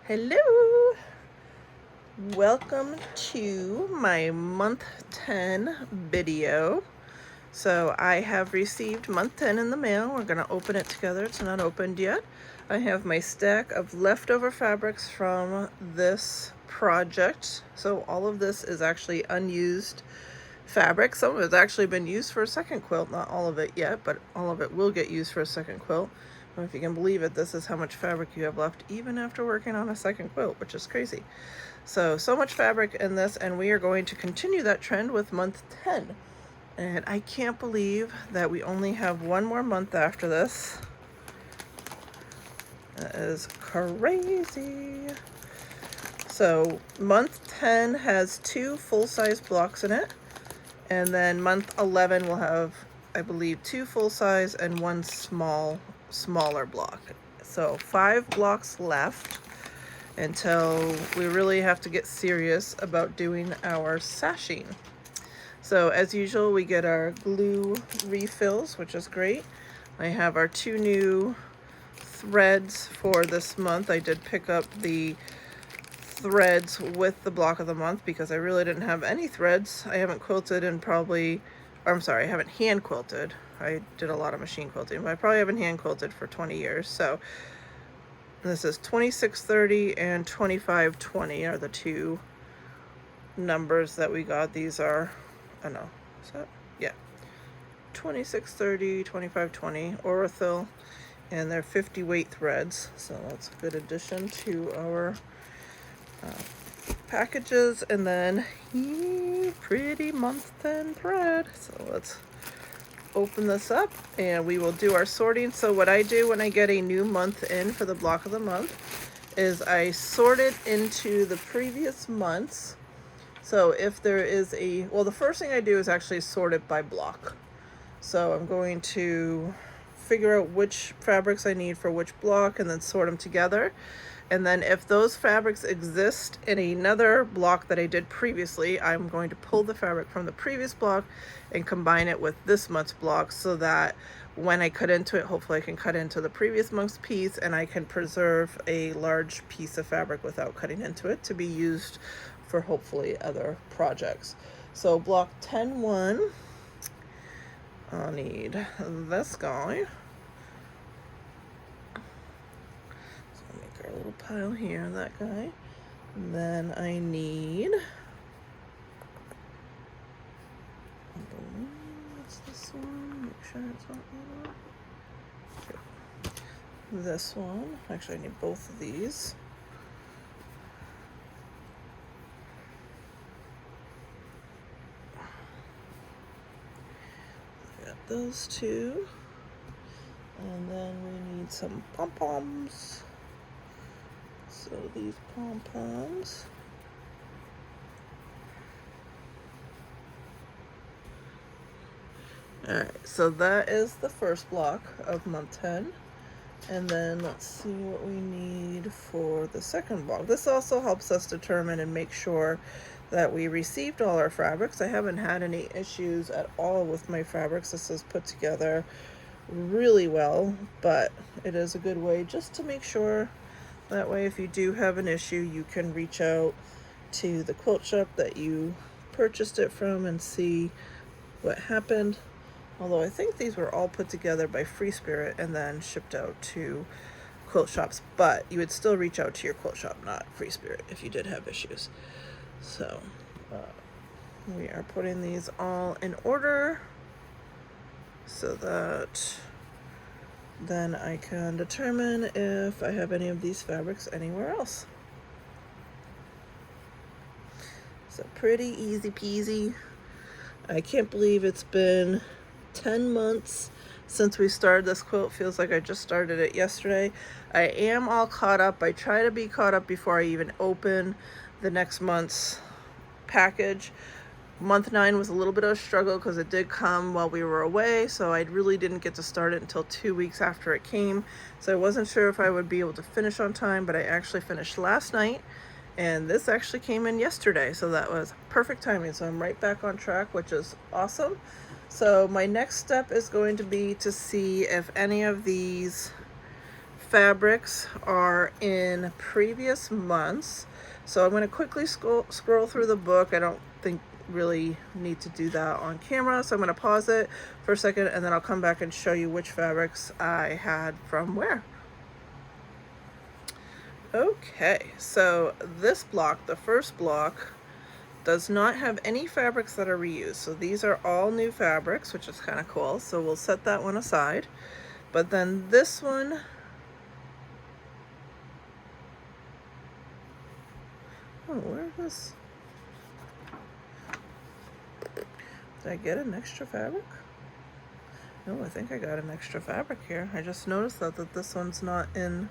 Hello! Welcome to my month 10 video. So I have received month 10 in the mail. We're going to open it together. It's not opened yet. I have my stack of leftover fabrics from this project. So all of this is actually unused fabric. Some of it's actually been used for a second quilt. Not all of it yet, but all of it will get used for a second quilt. Well, if you can believe it, this is how much fabric you have left even after working on a second quilt, which is crazy. So much fabric in this, and we are going to continue that trend with month 10. And I can't believe that we only have one more month after this. That is crazy. So month 10 has 2 full-size blocks in it. And then month 11 will have, I believe, 2 full-size and 1 smaller block. So 5 blocks left until we really have to get serious about doing our sashing. So as usual, we get our glue refills, which is great. I have our 2 new threads for this month. I did pick up the threads with the block of the month because I really didn't have any threads. I haven't quilted in probably, or I'm sorry, I haven't hand quilted. I did a lot of machine quilting, but I probably haven't hand quilted for 20 years. So this is 2630 and 2520 are the 2 numbers that we got. These are, I don't know, is that? Yeah. 2630, 2520 Ortho, and they're 50 weight threads. So that's a good addition to our packages. And then pretty month 10 thread. So let's open this up and we will do our sorting. So what I do when I get a new month in for the block of the month is I sort it into the previous months. So if there is well, the first thing I do is actually sort it by block. So I'm going to figure out which fabrics I need for which block and then sort them together. And then if those fabrics exist in another block that I did previously, I'm going to pull the fabric from the previous block and combine it with this month's block so that when I cut into it, hopefully I can cut into the previous month's piece and I can preserve a large piece of fabric without cutting into it to be used for hopefully other projects. So block 10-1, I'll need this guy. Our little pile here, that guy. And then I need, what's this one? Make sure it's not that one. This one. Actually, I need both of these. Got those 2. And then we need some pom-poms. So these pom-poms. Alright, so that is the first block of month 10. And then let's see what we need for the second block. This also helps us determine and make sure that we received all our fabrics. I haven't had any issues at all with my fabrics. This is put together really well, but it is a good way just to make sure. That way, if you do have an issue, you can reach out to the quilt shop that you purchased it from and see what happened. Although I think these were all put together by Free Spirit and then shipped out to quilt shops, but you would still reach out to your quilt shop, not Free Spirit, if you did have issues. So we are putting these all in order so that then I can determine if I have any of these fabrics anywhere else. So pretty easy peasy. I can't believe it's been 10 months since we started this quilt. Feels like I just started it yesterday. I am all caught up. I try to be caught up before I even open the next month's package. Month 9 was a little bit of a struggle because it did come while we were away, so I really didn't get to start it until 2 weeks after it came. So I wasn't sure if I would be able to finish on time, but I actually finished last night, and this actually came in yesterday, so that was perfect timing. So I'm right back on track, which is awesome. So my next step is going to be to see if any of these fabrics are in previous months. So I'm going to quickly scroll through the book. I don't think really need to do that on camera, so I'm going to pause it for a second and then I'll come back and show you which fabrics I had from where. Okay, so this block, the first block, does not have any fabrics that are reused. So these are all new fabrics, which is kind of cool. So we'll set that one aside. But then this one, oh, where is this? Did I get an extra fabric? No, I think I got an extra fabric here. I just noticed that this one's not in.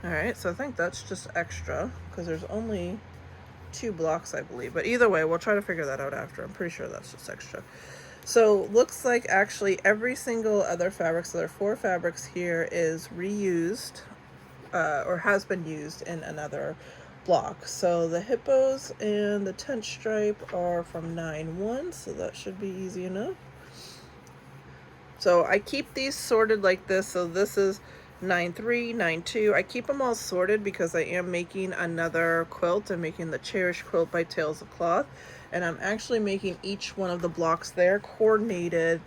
All right, so I think that's just extra because there's only 2 blocks, I believe. But either way, we'll try to figure that out after. I'm pretty sure that's just extra. So looks like actually every single other fabric, so there are 4 fabrics here, is reused or has been used in another block. So the hippos and the tent stripe are from 9-1, so that should be easy enough. So I keep these sorted like this. So this is 9-3, 9-2. I keep them all sorted because I am making another quilt. I'm making the Cherish quilt by Tales of Cloth, and I'm actually making each one of the blocks there coordinated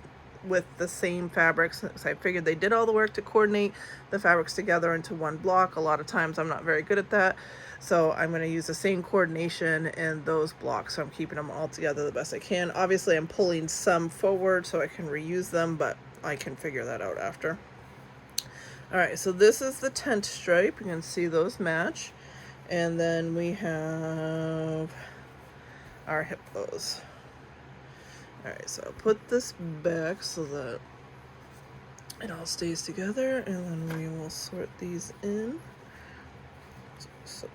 with the same fabrics. So I figured they did all the work to coordinate the fabrics together into one block. A lot of times I'm not very good at that, so I'm going to use the same coordination in those blocks. So I'm keeping them all together the best I can. Obviously I'm pulling some forward so I can reuse them, but I can figure that out after. All right, so this is the tent stripe. You can see those match. And then we have our hippos. All right, so I'll put this back so that it all stays together, and then we will sort these in. So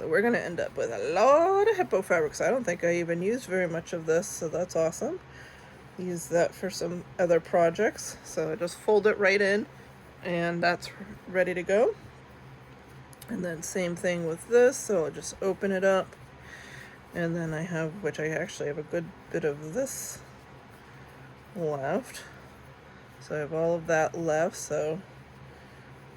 we're gonna end up with a lot of hippo fabrics. I don't think I even used very much of this, so that's awesome. Use that for some other projects. So I just fold it right in and that's ready to go. And then same thing with this, so I'll just open it up, and then I have, which I actually have a good bit of this left, so I have all of that left, so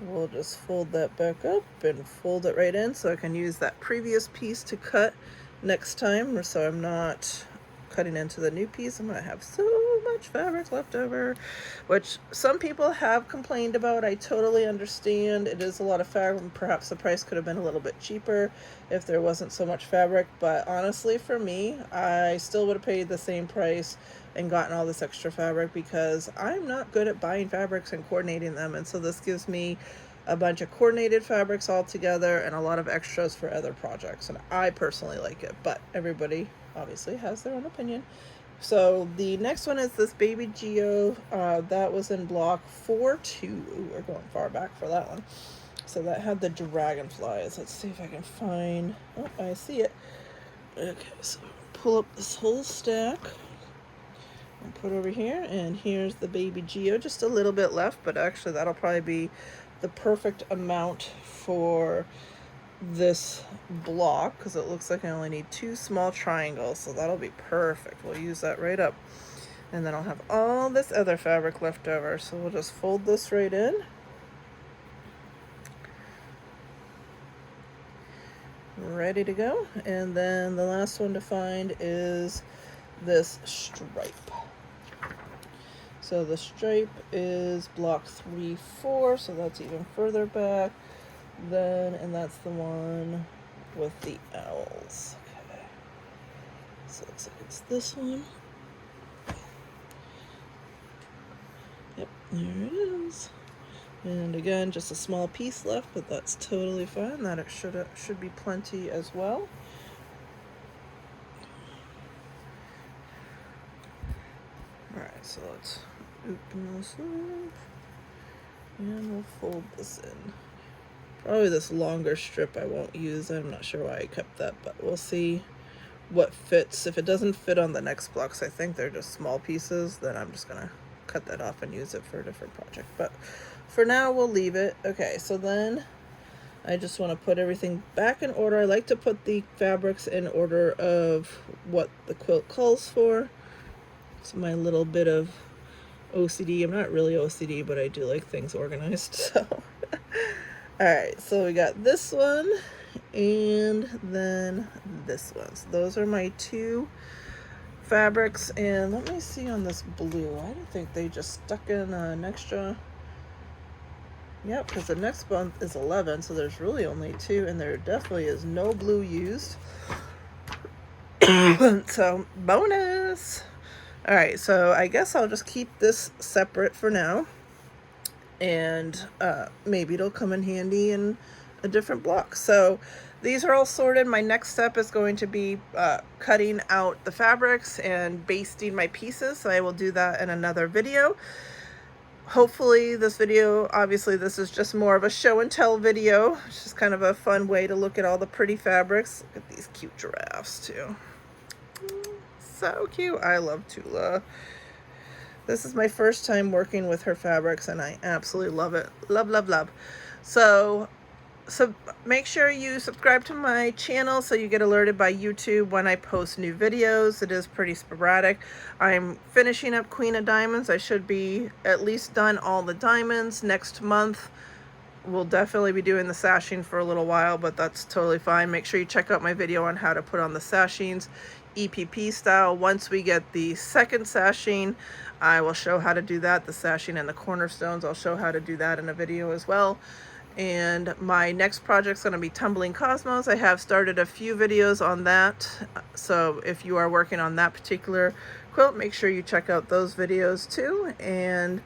we'll just fold that back up and fold it right in so I can use that previous piece to cut next time, so I'm not cutting into the new piece. I'm gonna have so much fabric left over, which some people have complained about. I totally understand. It is a lot of fabric, and perhaps the price could have been a little bit cheaper if there wasn't so much fabric, but honestly for me, I still would have paid the same price and gotten all this extra fabric because I'm not good at buying fabrics and coordinating them, and so this gives me a bunch of coordinated fabrics all together and a lot of extras for other projects, and I personally like it, but everybody obviously has their own opinion. So the next one is this baby Geo. That was in block 4-2. Ooh, we're going far back for that one. So that had the dragonflies. Let's see if I can find, oh, I see it. Okay, so pull up this whole stack and put over here, and here's the baby Geo. Just a little bit left, but actually that'll probably be the perfect amount for this block because it looks like I only need 2 small triangles, so that'll be perfect. We'll use that right up, and then I'll have all this other fabric left over, so we'll just fold this right in. Ready to go. And then the last one to find is this stripe. So the stripe is block 3-4, so that's even further back then, and that's the one with the owls. Okay, so it looks like it's this one. Yep, there it is. And again, just a small piece left, but that's totally fine. That it should be plenty as well. All right, so let's open this up, and we'll fold this in. Probably this longer strip I won't use. I'm not sure why I kept that, but we'll see what fits. If it doesn't fit on the next blocks, I think they're just small pieces, then I'm just gonna cut that off and use it for a different project. But for now, we'll leave it. Okay, so then I just want to put everything back in order. I like to put the fabrics in order of what the quilt calls for. It's my little bit of OCD. I'm not really OCD, but I do like things organized. So, all right. So we got this one, and then this one. So those are my two fabrics. And let me see on this blue. I don't think they just stuck in an extra. Yep, because the next month is 11, so there's really only two, and there definitely is no blue used. So, bonus! Alright, so I guess I'll just keep this separate for now, and maybe it'll come in handy in a different block. So, these are all sorted. My next step is going to be cutting out the fabrics and basting my pieces, so I will do that in another video. Hopefully this video, obviously this is just more of a show and tell video. It's just kind of a fun way to look at all the pretty fabrics. Look at these cute giraffes too. So cute. I love Tula. This is my first time working with her fabrics and I absolutely love it. Love, love, love. So make sure you subscribe to my channel so you get alerted by YouTube when I post new videos. It is pretty sporadic. I'm finishing up Queen of Diamonds. I should be at least done all the diamonds next month. We'll definitely be doing the sashing for a little while, but that's totally fine. Make sure you check out my video on how to put on the sashings EPP style. Once we get the second sashing, I will show how to do that. The sashing and the cornerstones, I'll show how to do that in a video as well. And my next project's going to be Tumbling Cosmos. I have started a few videos on that, so if you are working on that particular quilt, make sure you check out those videos too. And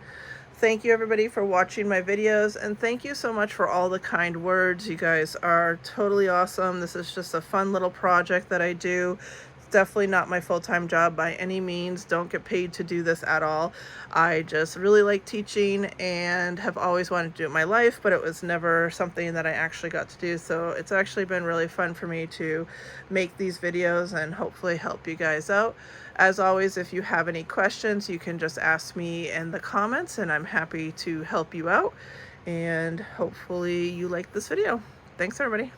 thank you everybody for watching my videos, and thank you so much for all the kind words. You guys are totally awesome. This is just a fun little project that I do. Definitely not my full-time job by any means. Don't get paid to do this at all. I just really like teaching and have always wanted to do it in my life, but it was never something that I actually got to do. So it's actually been really fun for me to make these videos and hopefully help you guys out. As always, if you have any questions, you can just ask me in the comments and I'm happy to help you out. And hopefully you like this video. Thanks everybody.